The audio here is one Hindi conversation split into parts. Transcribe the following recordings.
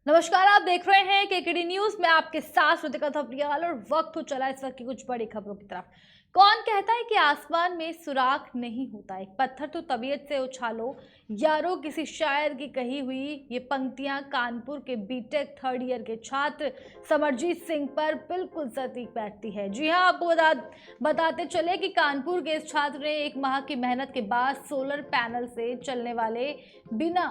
नमस्कार, आप देख रहे हैं केकेडी न्यूज में आपके साथ श्रुतिका थपलियाल और वक्त हो चला इस वक्त की कुछ बड़ी खबरों की तरफ। कौन कहता है कि आसमान में सुराख नहीं होता, एक पत्थर तो तबीयत से उछालो यारो, किसी शायर की कही हुई ये पंक्तियां कानपुर के बीटेक थर्ड ईयर के छात्र समरजीत सिंह पर बिल्कुल सटीक बैठती है। जी हां, आपको बताते चले कि कानपुर के इस छात्र ने एक माह की मेहनत के बाद सोलर पैनल से चलने वाले बिना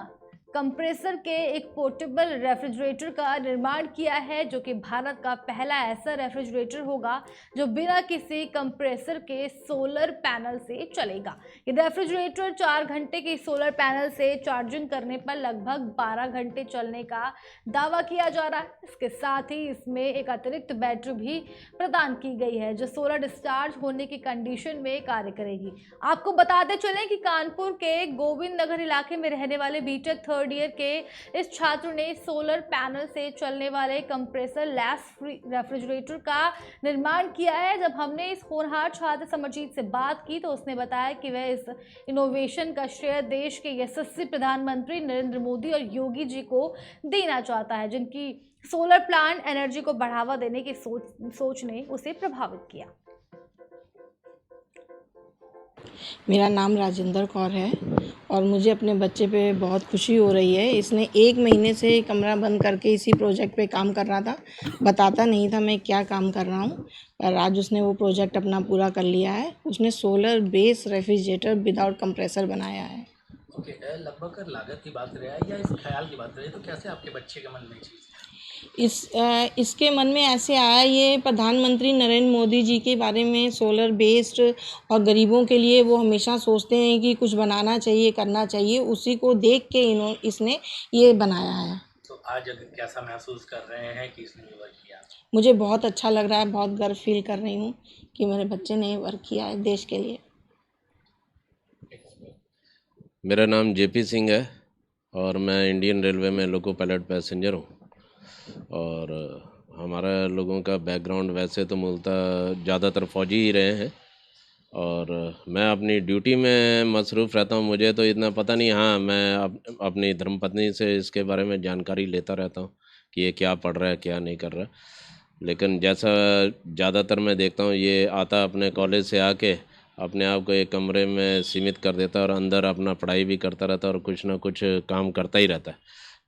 कंप्रेसर के एक पोर्टेबल रेफ्रिजरेटर का निर्माण किया है, जो कि भारत का पहला ऐसा रेफ्रिजरेटर होगा जो बिना किसी कंप्रेसर के सोलर पैनल से चलेगा। ये रेफ्रिजरेटर 4 घंटे की सोलर पैनल से चार्जिंग करने पर लगभग 12 घंटे चलने का दावा किया जा रहा है। इसके साथ ही इसमें एक अतिरिक्त बैटरी भी प्रदान की गई है जो सोलर डिस्चार्ज होने की कंडीशन में कार्य करेगी। आपको बताते चलें कि कानपुर के गोविंद नगर इलाके में रहने वाले बीटेक थर्ड ईयर के इस छात्र ने सोलर पैनल से चलने वाले कंप्रेसर लेस रेफ्रिजरेटर का निर्माण किया है। जब हमने इस होनहार छात्र समरजीत से बात की तो उसने बताया कि वह इस इनोवेशन का श्रेय देश के यशस्वी प्रधानमंत्री नरेंद्र मोदी और योगी जी को देना चाहता है, जिनकी सोलर प्लांट एनर्जी को बढ़ावा देने की सोच ने उसे प्रभावित किया। मेरा नाम राजेंद्र कौर है और मुझे अपने बच्चे पे बहुत खुशी हो रही है। इसने 1 महीने से कमरा बंद करके इसी प्रोजेक्ट पे काम कर रहा था, बताता नहीं था मैं क्या काम कर रहा हूँ, पर आज उसने वो प्रोजेक्ट अपना पूरा कर लिया है। उसने solar base refrigerator without compressor बनाया है। ओके, लगभग लागत की बात रहे या इस ख्याल की बात रहे तो कैसे आपके बच्चे के मन में चीज़ इसके मन में ऐसे आया, ये प्रधानमंत्री नरेंद्र मोदी जी के बारे में सोलर बेस्ड और गरीबों के लिए वो हमेशा सोचते हैं कि कुछ बनाना चाहिए, करना चाहिए, उसी को देख के इसने ये बनाया है। तो आज कैसा महसूस कर रहे हैं कि इसने वर्क किया? मुझे बहुत अच्छा लग रहा है, बहुत गर्व फील कर रही हूँ कि मेरे बच्चे ने वर्क किया है देश के लिए। मेरा नाम जेपी सिंह है और मैं इंडियन रेलवे में लोको पायलट पैसेंजर हूँ। और हमारा लोगों का बैकग्राउंड वैसे तो मूलतः ज़्यादातर फ़ौजी ही रहे हैं और मैं अपनी ड्यूटी में मसरूफ़ रहता हूँ। मुझे तो इतना पता नहीं, हाँ मैं अपनी धर्मपत्नी से इसके बारे में जानकारी लेता रहता हूँ कि ये क्या पढ़ रहा है क्या नहीं कर रहा। लेकिन जैसा ज़्यादातर मैं देखता हूँ, ये आता अपने कॉलेज से आके अपने आप को एक कमरे में सीमित कर देता है और अंदर अपना पढ़ाई भी करता रहता है और कुछ ना कुछ काम करता ही रहता है।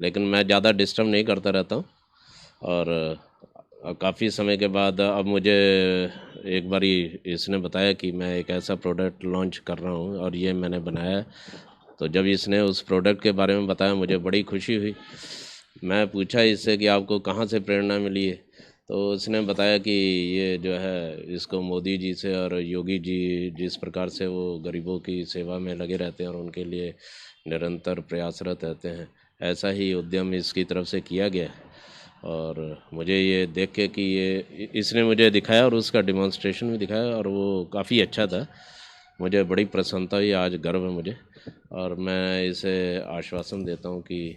लेकिन मैं ज़्यादा डिस्टर्ब नहीं करता रहता हूँ और काफ़ी समय के बाद अब मुझे एक बारी इसने बताया कि मैं एक ऐसा प्रोडक्ट लॉन्च कर रहा हूँ और ये मैंने बनाया है। तो जब इसने उस प्रोडक्ट के बारे में बताया मुझे बड़ी खुशी हुई। मैं पूछा इससे कि आपको कहाँ से प्रेरणा मिली है, तो उसने बताया कि ये जो है इसको मोदी जी से और योगी जी जिस प्रकार से वो गरीबों की सेवा में लगे रहते हैं और उनके लिए निरंतर प्रयासरत रहते हैं, ऐसा ही उद्यम इसकी तरफ से किया गया है। और मुझे ये देख के कि ये इसने मुझे दिखाया और उसका डिमॉन्स्ट्रेशन भी दिखाया और वो काफ़ी अच्छा था। मुझे बड़ी प्रसन्नता हुई, आज गर्व है मुझे और मैं इसे आश्वासन देता हूँ कि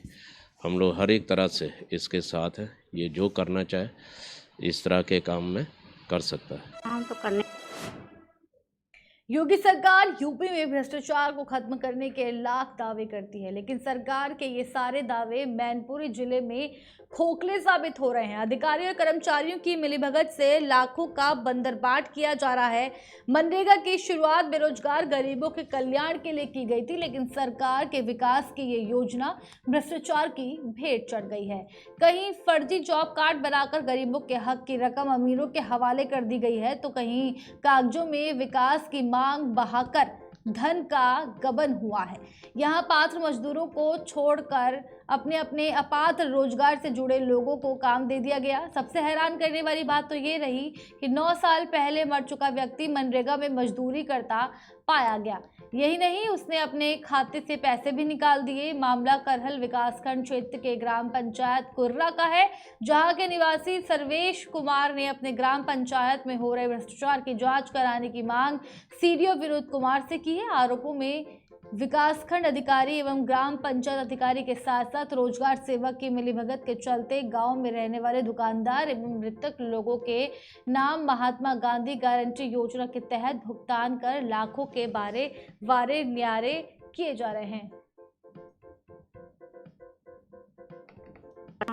हम लोग हर एक तरह से इसके साथ हैं। ये जो करना चाहे इस तरह के काम में कर सकता है। योगी सरकार यूपी में भ्रष्टाचार को खत्म करने के लाख दावे करती है, लेकिन सरकार के ये सारे दावे मैनपुरी जिले में खोखले साबित हो रहे हैं। अधिकारियों और कर्मचारियों की मिलीभगत से लाखों का बंदरबाट किया जा रहा है। मनरेगा की शुरुआत बेरोजगार गरीबों के कल्याण के लिए की गई थी, लेकिन सरकार के विकास की ये योजना भ्रष्टाचार की भेंट चढ़ गई है। कहीं फर्जी जॉब कार्ड बनाकर गरीबों के हक की रकम अमीरों के हवाले कर दी गई है, तो कहीं कागजों में विकास की मांग बहाकर धन का गबन हुआ है। यहाँ पात्र मजदूरों को छोड़कर अपने अपने अपात्र रोजगार से जुड़े लोगों को काम दे दिया गया। सबसे हैरान करने वाली बात तो ये रही कि 9 साल पहले मर चुका व्यक्ति मनरेगा में मजदूरी करता पाया गया। यही नहीं, उसने अपने खाते से पैसे भी निकाल दिए। मामला करहल विकासखंड क्षेत्र के ग्राम पंचायत कुर्रा का है, जहां के निवासी सर्वेश कुमार ने अपने ग्राम पंचायत में हो रहे भ्रष्टाचार की जांच कराने की मांग सीडीओ विनोद कुमार से की है। आरोपों में विकासखंड अधिकारी एवं ग्राम पंचायत अधिकारी के साथ साथ रोजगार सेवक की मिलीभगत के चलते गांव में रहने वाले दुकानदार एवं मृतक लोगों के नाम महात्मा गांधी गारंटी योजना के तहत भुगतान कर लाखों के वारे न्यारे किए जा रहे हैं।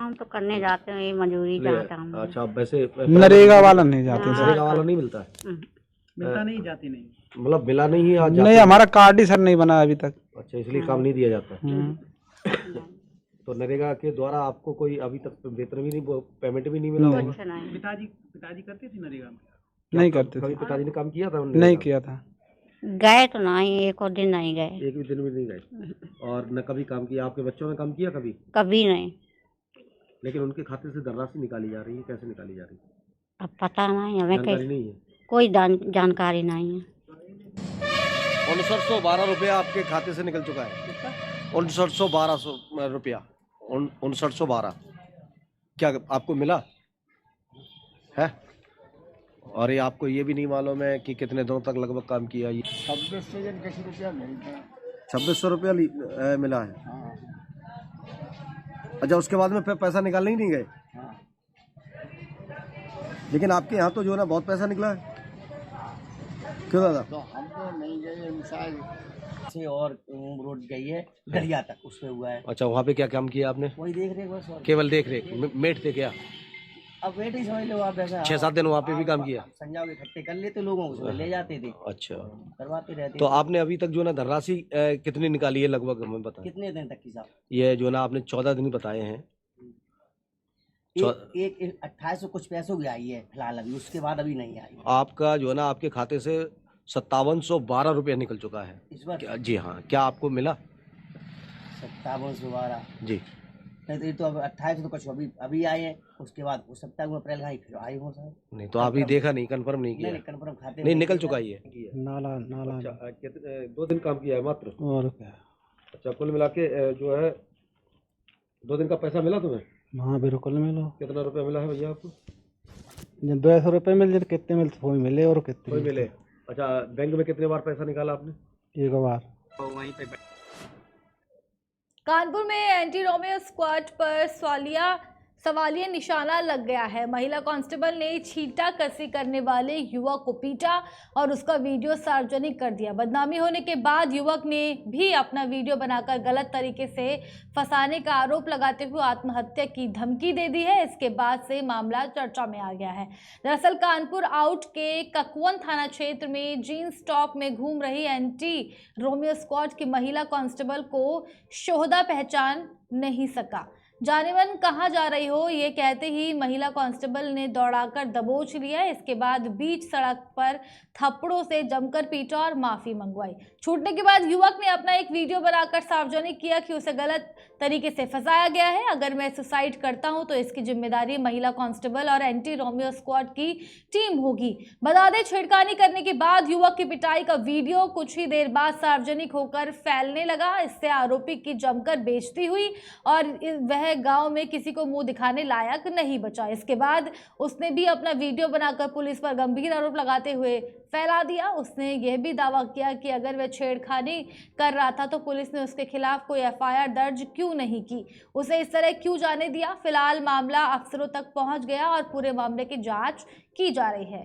काम तो करने जाते हैं, ये मजूरी जहाँ काम है। अच्छा, वैसे नरेगा वाला नहीं जाते सर। नरेगा वाला नहीं मिलता है, मिलता नहीं, जाती नहीं। मतलब मिला नहीं है आज? नहीं, हमारा कार्ड ही सर नहीं बना अभी तक। अच्छा, इसलिए काम नहीं दिया जाता। तो नरेगा के द्वारा आपको कोई अभी तक वेतन भी नहीं, पेमेंट भी नहीं मिला होगा? कुछ नहीं। पिताजी करते थे नरेगा में? नहीं करते कभी थे। पिताजी ने काम किया था? नहीं किया था। गए तो नहीं, एक और दिन नहीं गए। एक भी दिन भी नहीं गए? और न कभी काम किया? आपके बच्चों ने काम किया कभी? कभी नहीं। लेकिन उनके खाते से धनराशि निकाली जा रही है, कैसे निकाली जा रही है? अब पता नहीं हमें, जानकारी नहीं है। कोई जानकारी नहीं है। 5912 रुपया आपके खाते से निकल चुका है। 5912 रुपया, 5912 क्या आपको मिला है? और ये आपको ये भी नहीं मालूम है कि कितने दिनों तक लगभग काम किया? ये 2600 रुपया मिला है। अच्छा, उसके बाद में फिर पैसा निकालने ही नहीं गए? लेकिन आपके यहाँ तो जो है ना बहुत पैसा निकला है। क्यों दादा? तो हम तो नहीं गए, मिसाल से और रोड गई है दरिया तक, उसमें हुआ है। अच्छा, वहाँ पे क्या काम किया आपने? वही देख रेख बस। और केवल देख रेख, मेट थे क्या? अब वेट ही समझ लो आप, ऐसा 6-7 दिन वहाँ पे भी काम किया? संजाव इकट्ठे कर लेते लोगों को, उसमें ले जाते थे, अच्छा, करवाते रहते। तो आपने अभी तक जो ना धनराशि कितनी निकाली है लगभग, हमें बताएं? कितने दिन तक की साहब? ये जो ना आपने 14 दिन बताए हैं। एक 2800 कुछ पैसों की आई है फिलहाल अभी, उसके बाद अभी नहीं आई। आपका जो है ना आपके खाते से 5712 रुपया निकल चुका है इस बार? जी हाँ, क्या आपको मिला? 5712 जी। नहीं तो ये तो अब 2800 तो कुछ अभी आए हैं, उसके बाद हो सकता है अप्रैल का फिर आए हो सर। नहीं तो अभी देखा नहीं, कंफर्म नहीं किया? नहीं, कंफर्म खाते नहीं, निकल चुका ये। नाला नाला। अच्छा, कितने 2 दिन काम किया है मात्र? और क्या? अच्छा, कुल मिला के जो है 2 दिन का पैसा मिला तुम्हें? हाँ बिल्कुल मिलो। कितना रुपया मिला है भैया आपको? जब 200 रुपये मिल जाए, कितने मिलते वो मिले और कितने कोई मिले? अच्छा, बैंक में कितने बार पैसा निकाला आपने? एक बार। तो वहीं पे कानपुर में एंटी रोमियो स्क्वाड पर सवालिया निशाना लग गया है। महिला कांस्टेबल ने छींटा कसी करने वाले युवक को पीटा और उसका वीडियो सार्वजनिक कर दिया। बदनामी होने के बाद युवक ने भी अपना वीडियो बनाकर गलत तरीके से फंसाने का आरोप लगाते हुए आत्महत्या की धमकी दे दी है। इसके बाद से मामला चर्चा में आ गया है। दरअसल कानपुर आउट के ककुवन थाना क्षेत्र में जीन्स टॉप में घूम रही एंटी रोमियो स्क्वाड की महिला कांस्टेबल को शोहदा पहचान नहीं सका। जाने मन कहाँ जा रही हो, ये कहते ही महिला कांस्टेबल ने दौड़ाकर दबोच लिया। इसके बाद बीच सड़क पर थप्पड़ों से जमकर पीटा और माफी मंगवाई। छूटने के बाद युवक ने अपना एक वीडियो बनाकर सार्वजनिक किया कि उसे गलत तरीके से फंसाया गया है। अगर मैं सुसाइड करता हूं तो इसकी जिम्मेदारी महिला कांस्टेबल और एंटी रोमियो स्क्वाड की टीम होगी। बता दें, छेड़खानी करने के बाद युवक की पिटाई का वीडियो कुछ ही देर बाद सार्वजनिक होकर फैलने लगा। इससे आरोपी की जमकर बेइज्जती हुई और वह गांव में किसी को मुंह दिखाने लायक नहीं बचा। इसके बाद उसने भी अपना वीडियो बनाकर पुलिस पर गंभीर आरोप लगाते हुए फैला दिया। उसने यह भी दावा किया कि अगर वह छेड़खानी कर रहा था तो पुलिस ने उसके खिलाफ कोई एफआईआर दर्ज क्यों नहीं की, उसे इस तरह क्यों जाने दिया। फिलहाल मामला अफसरों तक पहुंच गया और पूरे मामले की जांच की जा रही है।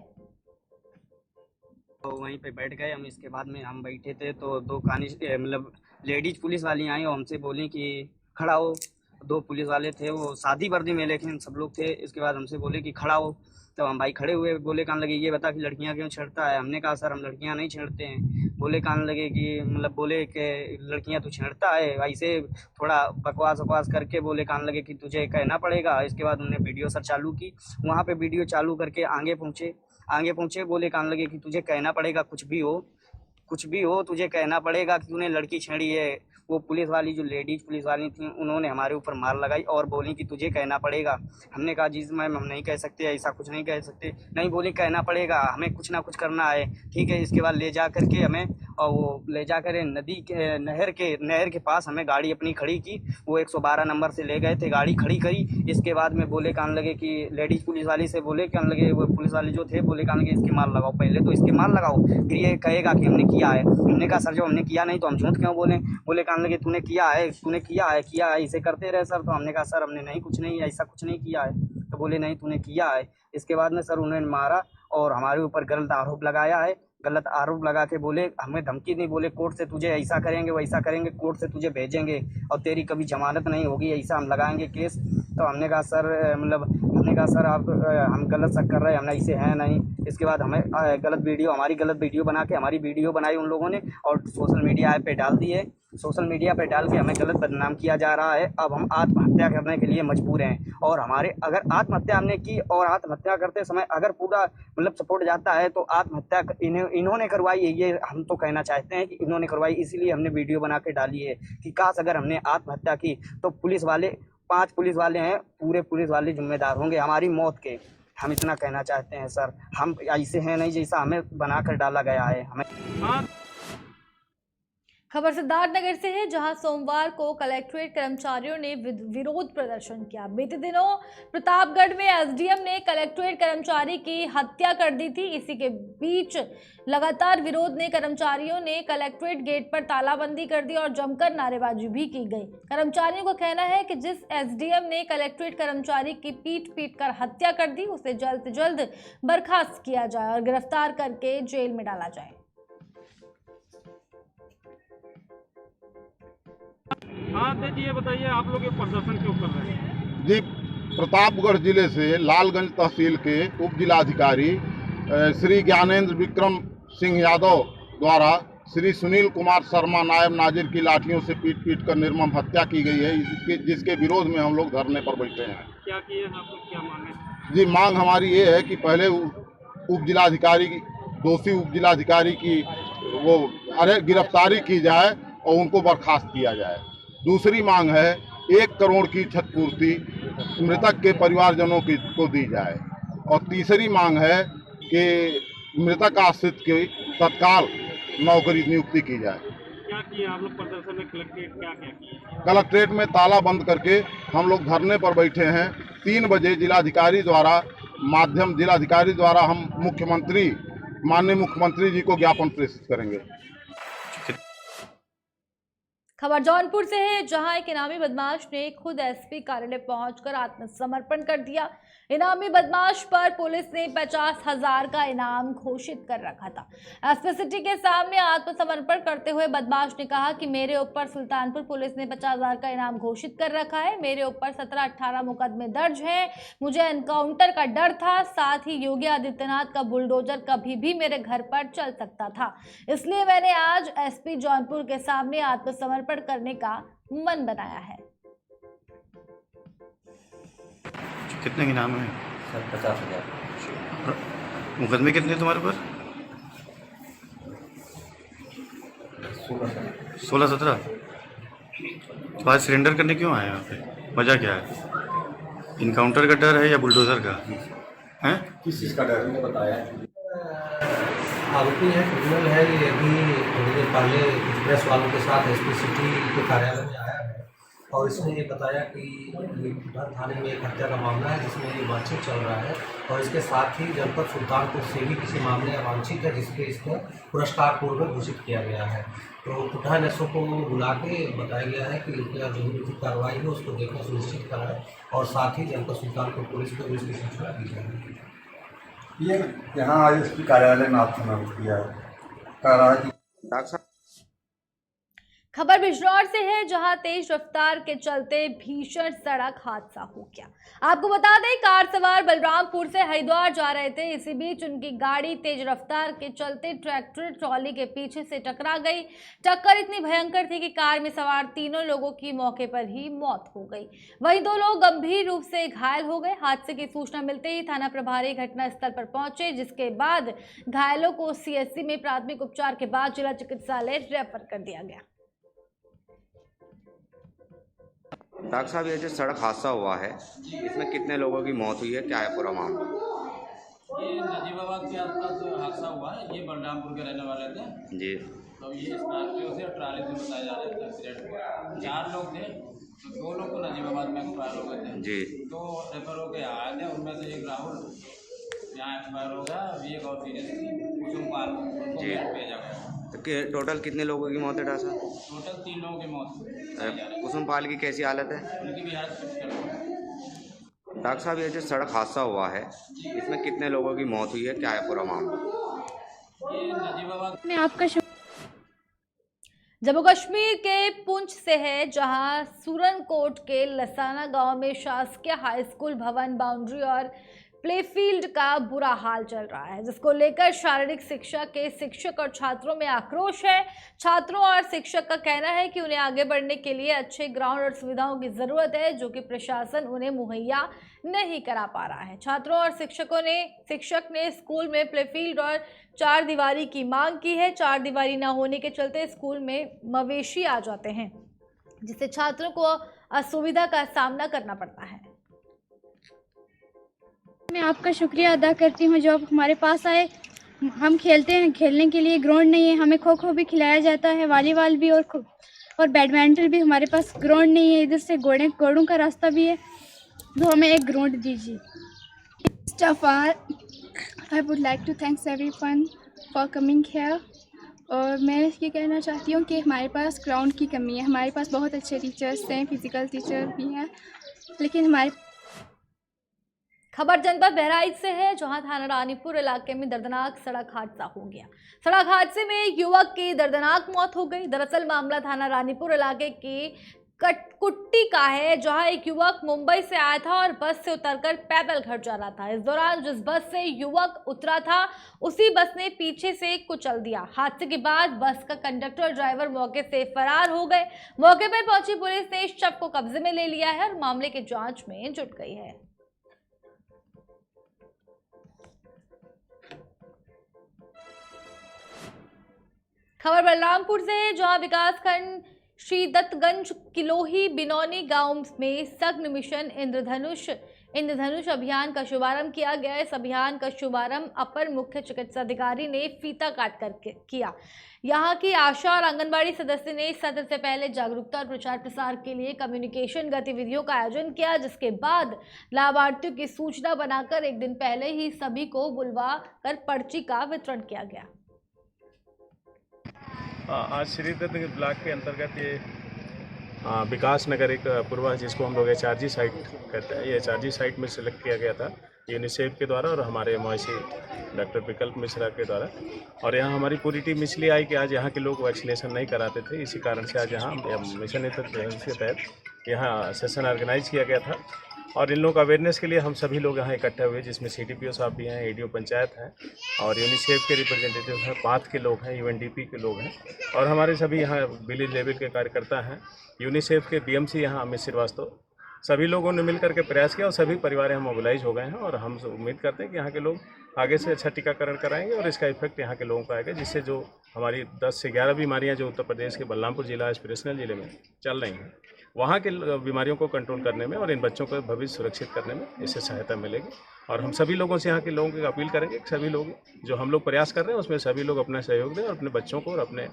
तो वहीं पे बैठ गए हम। इसके बाद में हम बैठे थे तो दो मतलब लेडीज पुलिस वाली आई और हमसे बोली कि खड़ा हो। 2 पुलिस वाले थे, वो शादी वर्दी में लेकिन सब लोग थे। इसके बाद हमसे बोले कि खड़ा हो, तो हम भाई खड़े हुए। बोले कहने लगे ये बता कि लड़कियां क्यों छेड़ता है। हमने कहा सर हम लड़कियां नहीं छेड़ते हैं। बोले कहने लगे कि मतलब बोले कि लड़कियां तू छेड़ता है, ऐसे थोड़ा बकवास करके बोले कहने लगे कि तुझे कहना पड़ेगा। इसके बाद उन्होंने वीडियो सर चालू की। वहाँ पे वीडियो चालू करके आगे पहुँचे बोले कहने लगे कि तुझे कहना पड़ेगा, कुछ भी हो तुझे कहना पड़ेगा कि तूने लड़की छेड़ी है। वो पुलिस वाली जो लेडीज पुलिस वाली थी उन्होंने हमारे ऊपर मार लगाई और बोली कि तुझे कहना पड़ेगा। हमने कहा जी मैम हम नहीं कह सकते, ऐसा कुछ नहीं कह सकते। नहीं, बोली कहना पड़ेगा, हमें कुछ ना कुछ करना है। ठीक है। इसके बाद ले जा करके हमें और वो ले जा कर नदी के नहर के पास हमें गाड़ी अपनी खड़ी की। वो 112 नंबर से ले गए थे, गाड़ी खड़ी करी। इसके बाद में बोले कहने लगे कि लेडीज पुलिस वाली से बोले कहने लगे, वो पुलिस वाले जो थे बोले कहने लगे इसकी मार लगाओ, पहले तो इसकी मार लगाओ फिर ये कहेगा कि हमने किया है। हमने कहा सर जो हमने किया नहीं तो हम झूठ क्यों बोले। बोले कहने लगे तूने किया है इसे करते रहे सर। तो हमने कहा सर हमने नहीं, कुछ नहीं, ऐसा कुछ नहीं किया है। तो बोले नहीं तूने किया है। इसके बाद में सर उन्होंने मारा और हमारे ऊपर गलत आरोप लगाया है। गलत आरोप लगा के बोले, हमें धमकी नहीं, बोले कोर्ट से तुझे ऐसा करेंगे वैसा करेंगे, कोर्ट से तुझे भेजेंगे और तेरी कभी जमानत नहीं होगी, ऐसा हम लगाएंगे केस। तो हमने कहा सर आप हम गलत शक कर रहे हैं, हमने ऐसे हैं नहीं। इसके बाद हमें हमारी गलत वीडियो बना के हमारी वीडियो बनाई उन लोगों ने और सोशल मीडिया पे डाल दी है। सोशल मीडिया पे डाल के हमें गलत बदनाम किया जा रहा है। अब हम आत्महत्या करने के लिए मजबूर हैं और हमारे अगर आत्महत्या हमने की और आत्महत्या करते समय अगर पूरा सपोर्ट जाता है तो आत्महत्या इन्होंने करवाई है, ये हम तो कहना चाहते हैं कि इन्होंने करवाई। इसीलिए हमने वीडियो बना के डाली है कि काश अगर हमने आत्महत्या की तो पुलिस वाले 5 पुलिस वाले हैं, पूरे पुलिस वाले जिम्मेदार होंगे हमारी मौत के। हम इतना कहना चाहते हैं सर, हम ऐसे हैं नहीं जैसा हमें बनाकर डाला गया है। हमें खबर सिद्धार्थनगर से है, जहां सोमवार को कलेक्ट्रेट कर्मचारियों ने विरोध प्रदर्शन किया। बीते दिनों प्रतापगढ़ में एसडीएम ने कलेक्ट्रेट कर्मचारी की हत्या कर दी थी। इसी के बीच लगातार विरोध ने कर्मचारियों ने कलेक्ट्रेट गेट पर तालाबंदी कर दी और जमकर नारेबाजी भी की गई। कर्मचारियों का कहना है कि जिस एसडीएम ने कलेक्ट्रेट कर्मचारी की पीट कर हत्या कर दी उसे जल्द से जल्द बर्खास्त किया जाए और गिरफ्तार करके जेल में डाला जाए। हाँ जी, ये बताइए आप लोग ये प्रदर्शन क्यों कर रहे हैं? जी, प्रतापगढ़ जिले से लालगंज तहसील के उप जिलाधिकारी श्री ज्ञानेंद्र विक्रम सिंह यादव द्वारा श्री सुनील कुमार शर्मा नायब नाजिर की लाठियों से पीट कर निर्मम हत्या की गई है, जिसके विरोध में हम लोग धरने पर बैठे हैं। क्या किए हैं आप लोग, क्या मांग है? जी, मांग हमारी ये है कि पहले उप जिलाधिकारी दोषी उप जिलाधिकारी की वो गिरफ्तारी की जाए और उनको बर्खास्त किया जाए। दूसरी मांग है 1 करोड़ की क्षतिपूर्ति मृतक के परिवारजनों को दी जाए और तीसरी मांग है कि मृतक आश्रित की तत्काल नौकरी नियुक्ति की जाए। क्या किया आप लोग प्रदर्शन में? कलेक्ट्रेट क्या किया? कलेक्ट्रेट में ताला बंद करके हम लोग धरने पर बैठे हैं। 3 बजे जिलाधिकारी द्वारा हम माननीय मुख्यमंत्री जी को ज्ञापन प्रेषित करेंगे। खबर जौनपुर से है, जहां एक इनामी बदमाश ने खुद एसपी कार्यालय पहुंचकर आत्मसमर्पण कर दिया। इनामी बदमाश पर पुलिस ने 50,000 का इनाम घोषित कर रखा था। एसपी सिटी के सामने आत्मसमर्पण करते हुए बदमाश ने कहा कि मेरे ऊपर सुल्तानपुर पुलिस ने 50,000 का इनाम घोषित कर रखा है। मेरे ऊपर 17-18 मुकदमे दर्ज हैं। मुझे एनकाउंटर का डर था, साथ ही योगी आदित्यनाथ का बुलडोजर कभी भी मेरे घर पर चल सकता था, इसलिए मैंने आज एसपी जौनपुर के सामने आत्मसमर्पण करने का मन बनाया है। कितने के नाम है? सर 50,000। मुकदमे कितने तुम्हारे पर? 16-17। तो आज सरेंडर करने क्यों आए यहाँ पे? वजह क्या है? इनकाउंटर का डर है या बुलडोजर का है? किस चीज़ का डर है बताया? आरोपी है, क्रिमिनल है। ये अभी थोड़ी देर पहले प्रेस वालों के साथ एसपी सिटी के कार्यालय में आया है और इसने ये बताया कि ये भर थाने में एक हत्या का मामला है जिसमें ये वांछित चल रहा है और इसके साथ ही जनपद सुल्तानपुर से भी किसी मामले में वांछित है जिसके इसको पुरस्कार पूर्वक घोषित किया गया है। तो कुटान एसओ को बुला के बताया गया है कि इनका जो भी कार्रवाई है उसको देखना सुनिश्चित कराए और साथ ही जनपद सुल्तानपुर पुलिस को इसकी सूचना दी जाएगी। ये यहाँ आज एसपी कार्यालय में आत्मसमर्पण किया है। खबर बिजनौर से है, जहां तेज रफ्तार के चलते भीषण सड़क हादसा हो गया। आपको बता दें, कार सवार बलरामपुर से हरिद्वार जा रहे थे। इसी बीच उनकी गाड़ी तेज रफ्तार के चलते ट्रैक्टर ट्रॉली के पीछे से टकरा गई। टक्कर इतनी भयंकर थी कि कार में सवार 3 लोगों की मौके पर ही मौत हो गई। वहीं 2 लोग गंभीर रूप से घायल हो गए। हादसे की सूचना मिलते ही थाना प्रभारी घटनास्थल पर पहुंचे, जिसके बाद घायलों को सीएचसी में प्राथमिक उपचार के बाद जिला चिकित्सालय रेफर कर दिया गया। डॉक्टर साहब, ये जो सड़क हादसा हुआ है इसमें कितने लोगों की मौत हुई है, क्या है पूरा मामला? ये नजीबाबाद के आसपास हादसा हुआ है। ये बलरामपुर के रहने वाले थे जी। तो ये स्कॉर्पियो से ट्राली से बताया जा रहा था एक्सीडेंट हुआ। 4 लोग थे, तो 2 लोग तो नजीबाबाद में एक्सपायर हो गए थे जी। 2 रेफर होकर आए थे, उनमें से एक राहुल यहाँ एक्सपायर हो गया। अभी एक और सीरियस थी, कुसुमपाल जी भेजा गया। तो टोटल कितने लोगों की मौत है डॉक्टर साहब? टोटल 3 लोगों की मौत। कुसुमपाल की कैसी हालत है? उनकी भी हालत क्रिटिकल है। डॉक्टर साहब, ये जो सड़क हादसा हुआ है इसमें कितने लोगों की मौत हुई है, क्या है पूरा मामला? ये नजीबाबाद मैं आपका जम्मू कश्मीर के पुंछ से है, जहां सूरनकोट के लसाना गांव में शासकीय हाई स्कूल भवन, बाउंड्री और प्लेफील्ड का बुरा हाल चल रहा है, जिसको लेकर शारीरिक शिक्षा के शिक्षक और छात्रों में आक्रोश है। छात्रों और शिक्षक का कहना है कि उन्हें आगे बढ़ने के लिए अच्छे ग्राउंड और सुविधाओं की जरूरत है, जो कि प्रशासन उन्हें मुहैया नहीं करा पा रहा है। छात्रों और शिक्षक ने स्कूल में प्लेफील्ड और 4 दीवारी की मांग की है। 4 दीवारी न होने के चलते स्कूल में मवेशी आ जाते हैं, जिससे छात्रों को असुविधा का सामना करना पड़ता है। मैं आपका शुक्रिया अदा करती हूँ जो आप हमारे पास आए। हम खेलते हैं, खेलने के लिए ग्राउंड नहीं है। हमें खो खो भी खिलाया जाता है, वॉलीबॉल भी और बैडमिंटन भी। हमारे पास ग्राउंड नहीं है, इधर से घोड़ों का रास्ता भी है, तो हमें एक ग्राउंड दीजिए। I would like to thank everyone for coming here। और मैं ये कहना चाहती हूँ कि हमारे पास ग्राउंड की कमी है। हमारे पास बहुत अच्छे टीचर्स हैं, फिज़िकल टीचर भी हैं, लेकिन हमारे खबर जनपद बहराइच से है, जहां थाना रानीपुर इलाके में दर्दनाक सड़क हादसा हो गया। सड़क हादसे में एक युवक की दर्दनाक मौत हो गई। दरअसल मामला थाना रानीपुर इलाके की कुट्टी का है, जहां एक युवक मुंबई से आया था और बस से उतरकर पैदल घर जा रहा था। इस दौरान जिस बस से युवक उतरा था, उसी बस ने पीछे से कुचल दिया। हादसे के बाद बस का कंडक्टर और ड्राइवर मौके से फरार हो गए। मौके पर पहुंची पुलिस ने इस शव को कब्जे में ले लिया है और मामले की जांच में जुट गई है। खबर बलरामपुर से है, जहां विकासखंड श्रीदत्तगंज किलोही बिनौनी गांव में सघन मिशन इंद्रधनुष अभियान का शुभारंभ किया गया। इस अभियान का शुभारंभ अपर मुख्य चिकित्सा अधिकारी ने फीता काट कर किया। यहां की आशा और आंगनबाड़ी सदस्य ने सत्र से पहले जागरूकता और प्रचार प्रसार के लिए कम्युनिकेशन गतिविधियों का आयोजन किया, जिसके बाद लाभार्थियों की सूचना बनाकर एक दिन पहले ही सभी को बुलवा कर पर्ची का वितरण किया गया। आज श्रीदत्त ब्लॉक के अंतर्गत ये विकास नगर एक पूर्वा, जिसको हम लोग HRG साइट कहते हैं, ये HRG साइट में सिलेक्ट किया गया था यूनिसेफ के द्वारा और हमारे MOIC डॉक्टर विकल्प मिश्रा के द्वारा। और यहाँ हमारी पूरी टीम इसलिए आई कि आज यहाँ के लोग वैक्सीनेशन नहीं कराते थे, इसी कारण से आज यहाँ मिशन इंद्रधनुष के तहत यहाँ सेशन ऑर्गेनाइज किया गया था। और इन लोगों का अवेयरनेस के लिए हम सभी लोग यहाँ इकट्ठे हुए, जिसमें CDPO साहब भी हैं, ADO पंचायत हैं और यूनिसेफ के रिप्रेजेंटेटिव हैं, पाथ के लोग हैं, UNDP के लोग हैं और हमारे सभी यहाँ विलेज लेवल के कार्यकर्ता हैं। यूनिसेफ के BMC यहाँ अमित श्रीवास्तव, सभी लोगों ने मिलकर के प्रयास किया और सभी परिवार यहाँ मोबिलाइज हो गए हैं। और हम उम्मीद करते हैं कि यहाँ के लोग आगे से अच्छा टीकाकरण कराएंगे और इसका इफेक्ट यहाँ के लोगों को आएगा, जिससे जो हमारी 10 से 11 बीमारियाँ जो उत्तर प्रदेश के बलरामपुर जिला एस्पिरेशनल जिले में चल रही हैं, वहाँ के बीमारियों को कंट्रोल करने में और इन बच्चों को भविष्य सुरक्षित करने में इससे सहायता मिलेगी। और हम सभी लोगों से यहाँ के लोगों की अपील करेंगे कि सभी लोग जो हम लोग प्रयास कर रहे हैं उसमें सभी लोग अपना सहयोग दें और अपने बच्चों को और अपने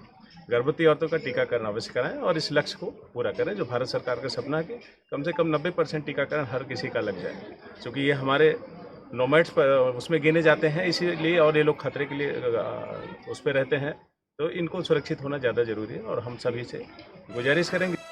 गर्भवती औरतों का टीकाकरण अवश्य कराएं और इस लक्ष्य को पूरा करें, जो भारत सरकार का सपना है कि कम से कम 90% टीकाकरण हर किसी का लग जाए, क्योंकि ये हमारे नोमैड्स पर उसमें गिने जाते हैं इसीलिए, और ये लोग खतरे के लिए उस पर रहते हैं, तो इनको सुरक्षित होना ज़्यादा जरूरी है और हम सभी से गुजारिश करेंगे।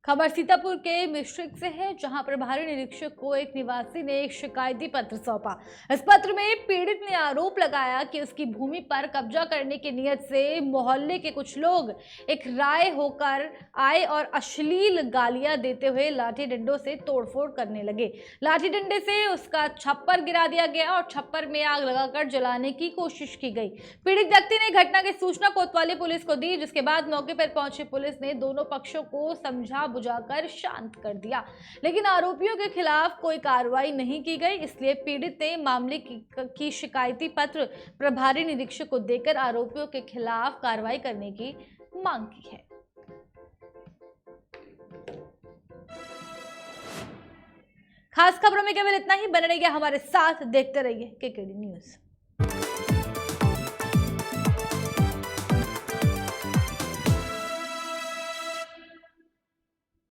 खबर सीतापुर के मिश्रिक से है, जहां प्रभारी निरीक्षक को एक निवासी ने एक शिकायती पत्र सौंपा। इस पत्र में पीड़ित ने आरोप लगाया कि उसकी भूमि पर कब्जा करने की नियत से मोहल्ले के कुछ लोग एक राय होकर आए और अश्लील गालियां देते हुए लाठी डंडों से तोड़फोड़ करने लगे। लाठी डंडे से उसका छप्पर गिरा दिया गया और छप्पर में आग लगाकर जलाने की कोशिश की गई। पीड़ित व्यक्ति ने घटना की सूचना कोतवाली पुलिस को दी, जिसके बाद मौके पर पहुंची पुलिस ने दोनों पक्षों को समझा बुझाकर शांत कर दिया, लेकिन आरोपियों के खिलाफ कोई कार्रवाई नहीं की गई। इसलिए पीड़ित ने मामले की शिकायती पत्र प्रभारी निरीक्षक को देकर आरोपियों के खिलाफ कार्रवाई करने की मांग की है। खास खबरों में केवल इतना ही। बने रहिए हमारे साथ, देखते रहिए KKD न्यूज़।